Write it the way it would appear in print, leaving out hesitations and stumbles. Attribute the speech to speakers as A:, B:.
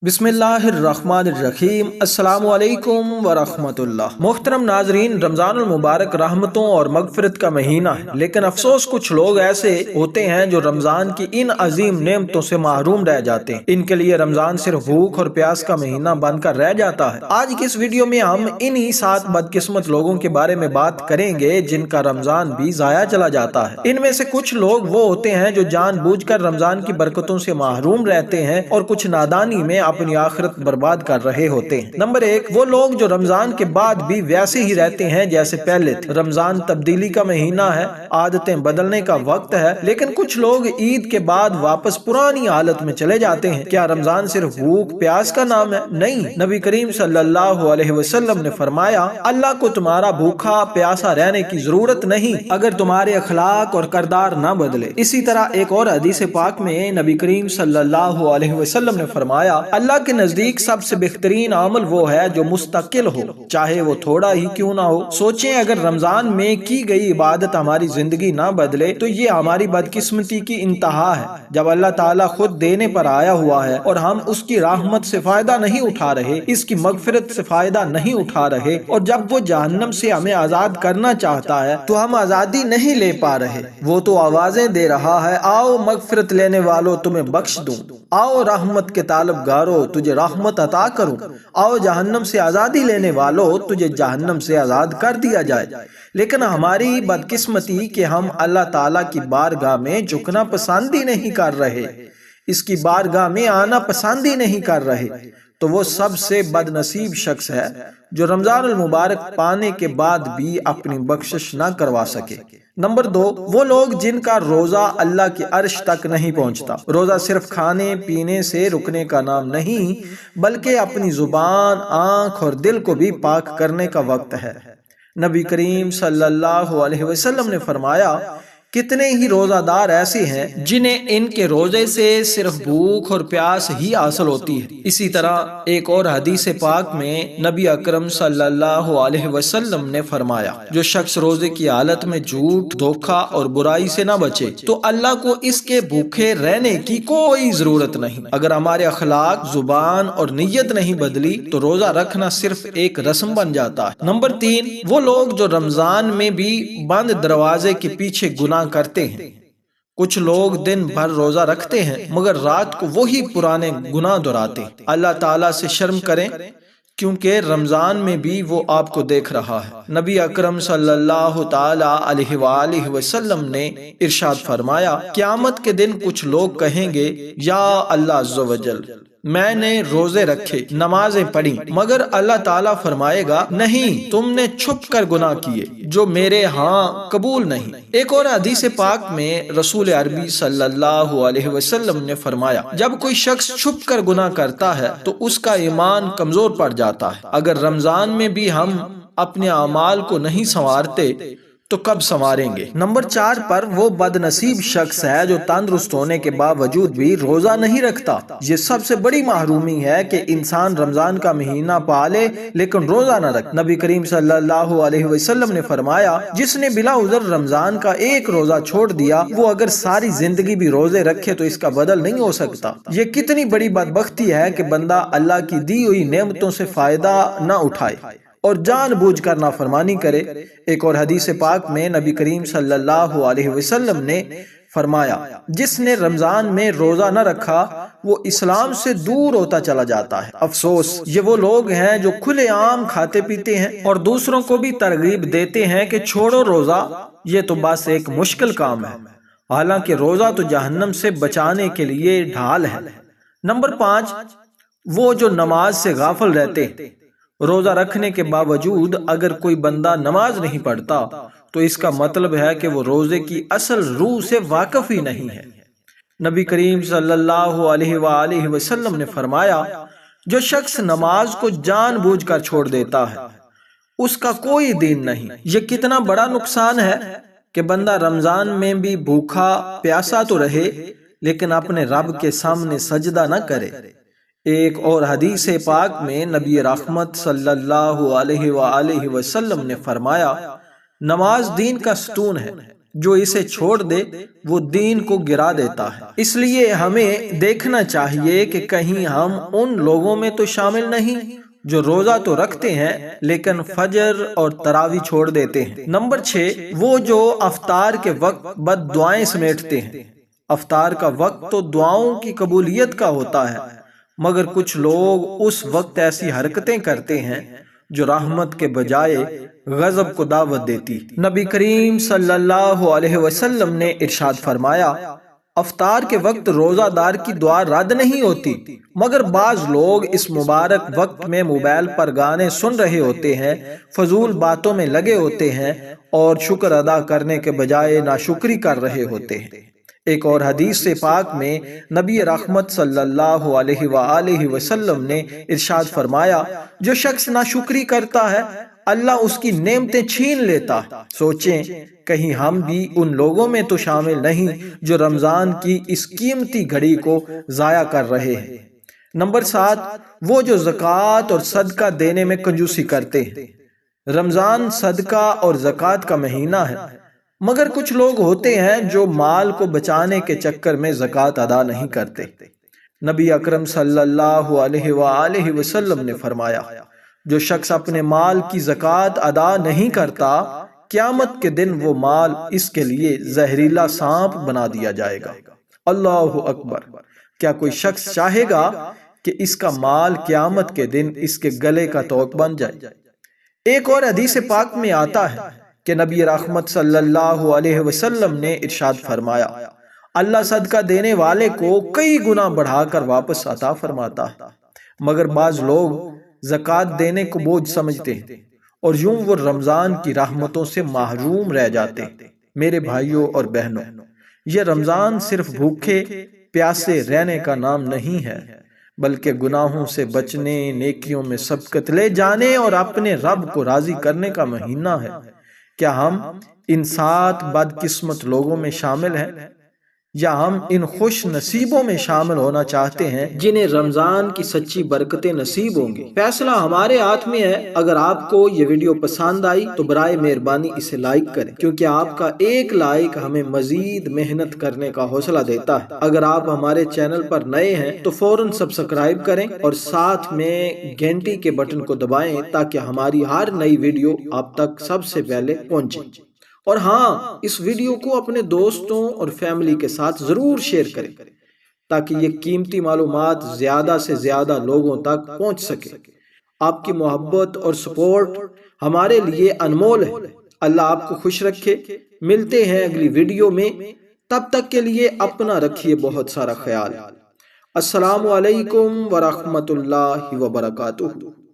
A: बिस्मिल्लाहिर्रहमानिर्रहीम। अस्सलाम वालेकुम वरहमतुल्लाह। मोहतरम नाजरीन, रमजान मुबारक रहमतों और मगफिरत का महीना है, लेकिन अफसोस कुछ लोग ऐसे होते हैं जो रमजान की इन अजीम नेमतों से महरूम रह जाते हैं। इनके लिए रमजान सिर्फ भूख और प्यास का महीना बनकर रह जाता है। आज की इस वीडियो में हम इन्हीं 7 बदकिस्मत लोगों के बारे में बात करेंगे जिनका रमजान भी जाया चला जाता है। इनमें से कुछ लोग वो होते हैं जो जानबूझकर रमजान की बरकतों से महरूम रहते हैं और कुछ नादानी में अपनी आखिरत बर्बाद कर रहे होते हैं। नंबर 1, वो लोग जो रमजान के बाद भी वैसे ही रहते हैं जैसे पहले थे। रमजान तब्दीली का महीना है, आदतें बदलने का वक्त है, लेकिन कुछ लोग ईद के बाद वापस पुरानी हालत में चले जाते हैं। क्या रमजान सिर्फ भूख प्यास का नाम है? नहीं। नबी करीम सल्लल्लाहु अलैहि वसल्लम ने फरमाया, अल्लाह को तुम्हारा भूखा प्यासा रहने की जरूरत नहीं अगर तुम्हारे अखलाक और करदार न बदले। इसी तरह एक और हदीस पाक में नबी करीम सल्लल्लाहु अलैहि वसल्लम ने फरमाया, अल्लाह के नजदीक सबसे बेहतरीन अमल वो है जो मुस्तकिल हो, चाहे वो थोड़ा ही क्यों ना हो। सोचें, अगर रमजान में की गई इबादत हमारी जिंदगी ना बदले तो ये हमारी बदकिस्मती की इंतहा है। जब अल्लाह ताला खुद देने पर आया हुआ है और हम उसकी रहमत से फायदा नहीं उठा रहे, इसकी मगफिरत से फायदा नहीं उठा रहे, और जब वो जहन्नम से हमें आजाद करना चाहता है तो हम आजादी नहीं ले पा रहे। वो तो आवाजें दे रहा है, आओ मगफिरत लेने वालों तुम्हें बख्श दूं, आओ रहमत के तालबगारो तुझे रहमत अता करूं, आओ जहन्नम से आजादी लेने वालों तुझे जहन्नम से आजाद कर दिया जाए। लेकिन हमारी बदकिस्मती कि हम अल्लाह ताला की बारगाह में झुकना पसंद ही नहीं कर रहे, इसकी बारगाह में आना पसंद ही नहीं कर रहे। तो वो सबसे बदनसीब शख्स है जो रमजान मुबारक पाने के बाद भी अपनी बख्शिश ना करवा सके। नंबर 2, वो लोग जिनका रोजा अल्लाह की अर्श तक नहीं पहुंचता। रोजा सिर्फ खाने पीने से रुकने का नाम नहीं, बल्कि अपनी जुबान, आंख और दिल को भी पाक करने का वक्त है। नबी करीम सल्लल्लाहु अलैहि वसल्लम ने फरमाया, कितने ही रोजादार ऐसे हैं जिन्हें इनके रोजे से सिर्फ भूख और प्यास ही हासिल होती है। इसी तरह एक और हदीस पाक में नबी अकरम सल्लल्लाहु अलैहि वसल्लम ने फरमाया, जो शख्स रोजे की हालत में झूठ, धोखा और बुराई से न बचे तो अल्लाह को इसके भूखे रहने की कोई जरूरत नहीं। अगर हमारे अखलाक, जुबान और नीयत नहीं बदली तो रोजा रखना सिर्फ एक रस्म बन जाता है। नंबर 3, वो लोग जो रमजान में भी बंद दरवाजे के पीछे गुनाह करते हैं। कुछ लोग दिन भर रोजा रखते हैं मगर रात को वही पुराने गुनाह दोहराते हैं। अल्लाह ताला से शर्म करें, क्योंकि रमजान में भी वो आपको देख रहा है। नबी अकरम सल्लल्लाहु ताला अलैहि वसल्लम ने इरशाद फरमाया, क़यामत के दिन कुछ लोग कहेंगे, या अल्लाह अज़्ज़ व जल, मैंने रोजे रखे, नमाजें पढ़ी, मगर अल्लाह ताला फरमाएगा, नहीं, तुमने छुप कर गुनाह किए जो मेरे यहाँ कबूल नहीं। एक और हदीस पाक में रसूल अरबी सल्लल्लाहु अलैहि वसल्लम ने फरमाया, जब कोई शख्स छुप कर गुनाह करता है तो उसका ईमान कमजोर पड़ जाता है। अगर रमजान में भी हम अपने अमाल को नहीं संवारते तो कब संवारेंगे। नंबर 4 पर वो बदनसीब शख्स है जो तंदुरुस्त होने के बावजूद भी रोजा नहीं रखता। ये सबसे बड़ी महरूमी है कि इंसान रमजान का महीना पाले लेकिन रोजा न रखे। नबी करीम सल्लल्लाहु अलैहि वसल्लम ने फरमाया, जिसने बिला उज़र रमजान का एक रोजा छोड़ दिया, वो अगर सारी जिंदगी भी रोजे रखे तो इसका बदल नहीं हो सकता। ये कितनी बड़ी बदबख्ती है कि बंदा अल्लाह की दी हुई नेमतों से फायदा न उठाए और जानबूझकर नाफरमानी करे। एक और हदीस पाक में नबी करीम सल्लल्लाहु अलैहि वसल्लम ने फरमाया, जिसने रमजान में रोजा न रखा वो इस्लाम से दूर होता चला जाता है। अफसोस, ये वो लोग हैं जो खुलेआम खाते पीते हैं और दूसरों को भी तरगीब देते हैं कि छोड़ो रोजा, ये तो बस एक मुश्किल काम है, हालांकि रोजा तो जहन्नम से बचाने के लिए ढाल है। नंबर 5, वो जो नमाज से गाफिल रहते हैं। रोजा रखने के बावजूद अगर कोई बंदा नमाज नहीं पढ़ता तो इसका मतलब है कि वो रोजे की असल रूह से वाकिफ ही नहीं है। नबी करीम सल्लल्लाहु अलैहि वसल्लम ने फरमाया, जो शख्स नमाज को जानबूझकर छोड़ देता है उसका कोई दीन नहीं। ये कितना बड़ा नुकसान है कि बंदा रमजान में भी भूखा प्यासा तो रहे लेकिन अपने रब के सामने सजदा न करे। एक और हदीस पाक में नबी रहमत सल्लल्लाहु अलैहि वसल्लम ने फरमाया, नमाज दीन का सतून है, جو اسے چھوڑ دے وہ دین کو گرا دیتا ہے۔ اس لیے ہمیں دیکھنا چاہیے کہ کہیں ہم ان لوگوں میں تو شامل نہیں جو روزہ تو رکھتے ہیں لیکن فجر اور تراویح چھوڑ دیتے ہیں۔ نمبر 6، وہ جو افطار کے وقت بد دعائیں سمیٹتے ہیں۔ افطار کا وقت تو دعاؤں کی قبولیت کا ہوتا ہے، مگر کچھ لوگ اس وقت ایسی حرکتیں کرتے ہیں جو رحمت کے بجائے غضب کو دعوت دیتی۔ نبی کریم صلی اللہ علیہ وسلم نے ارشاد فرمایا، افطار کے وقت روزہ دار کی دعا رد نہیں ہوتی، مگر بعض لوگ اس مبارک وقت میں موبائل پر گانے سن رہے ہوتے ہیں، فضول باتوں میں لگے ہوتے ہیں اور شکر ادا کرنے کے بجائے ناشکری کر رہے ہوتے ہیں۔ ایک اور حدیث سے پاک میں نبی رحمت صلی اللہ علیہ وآلہ وسلم نے ارشاد فرمایا، جو شخص ناشکری کرتا ہے اللہ اس کی نعمتیں چھین لیتا۔ سوچیں کہیں ہم بھی ان لوگوں میں تو شامل نہیں جو رمضان کی اس قیمتی گھڑی کو ضائع کر رہے ہیں۔ نمبر 7، وہ جو زکوٰۃ اور صدقہ دینے میں کنجوسی کرتے ہیں۔ رمضان صدقہ اور زکوٰۃ کا مہینہ ہے، مگر کچھ لوگ ہوتے ہیں جو مال کو بچانے کے چکر میں زکوٰۃ ادا نہیں کرتے۔ نبی اکرم صلی اللہ علیہ وآلہ وسلم نے فرمایا، جو شخص اپنے مال کی زکوٰۃ ادا نہیں کرتا، قیامت کے دن وہ مال اس کے لیے زہریلا سانپ بنا دیا جائے گا۔ اللہ اکبر! کیا کوئی شخص چاہے گا کہ اس کا مال قیامت کے دن اس کے گلے کا توق بن جائے؟ ایک اور حدیث پاک میں آتا ہے کہ نبی رحمت صلی اللہ علیہ وسلم نے ارشاد فرمایا، اللہ صدقہ دینے والے کو کئی گنا بڑھا کر واپس عطا فرماتا ہے، مگر بعض لوگ زکوٰۃ دینے کو بوجھ سمجھتے ہیں اور یوں وہ رمضان کی رحمتوں سے محروم رہ جاتے ہیں۔ میرے بھائیوں اور بہنوں، یہ رمضان صرف بھوکے پیاسے رہنے کا نام نہیں ہے، بلکہ گناہوں سے بچنے، نیکیوں میں سبقت لے جانے اور اپنے رب کو راضی کرنے کا مہینہ ہے۔ کیا ہم ان 7 بدقسمت لوگوں میں شامل ہیں، یا ہم ان خوش نصیبوں میں شامل ہونا چاہتے ہیں جنہیں رمضان کی سچی برکتیں نصیب ہوں گی؟ فیصلہ ہمارے ہاتھ میں ہے۔ اگر آپ کو یہ ویڈیو پسند آئی تو برائے مہربانی اسے لائک کریں، کیونکہ آپ کا ایک لائک ہمیں مزید محنت کرنے کا حوصلہ دیتا ہے۔ اگر آپ ہمارے چینل پر نئے ہیں تو فوراً سبسکرائب کریں اور ساتھ میں گھنٹی کے بٹن کو دبائیں تاکہ ہماری ہر نئی ویڈیو آپ تک سب سے پہلے پہنچے۔ اور ہاں، اس ویڈیو کو اپنے دوستوں اور فیملی کے ساتھ ضرور شیئر کریں تاکہ یہ قیمتی معلومات زیادہ سے زیادہ لوگوں تک پہنچ سکے۔ آپ کی محبت اور سپورٹ ہمارے لیے انمول ہے۔ اللہ آپ کو خوش رکھے۔ ملتے ہیں اگلی ویڈیو میں، تب تک کے لیے اپنا رکھیے بہت سارا خیال۔ السلام علیکم ورحمۃ اللہ وبرکاتہ۔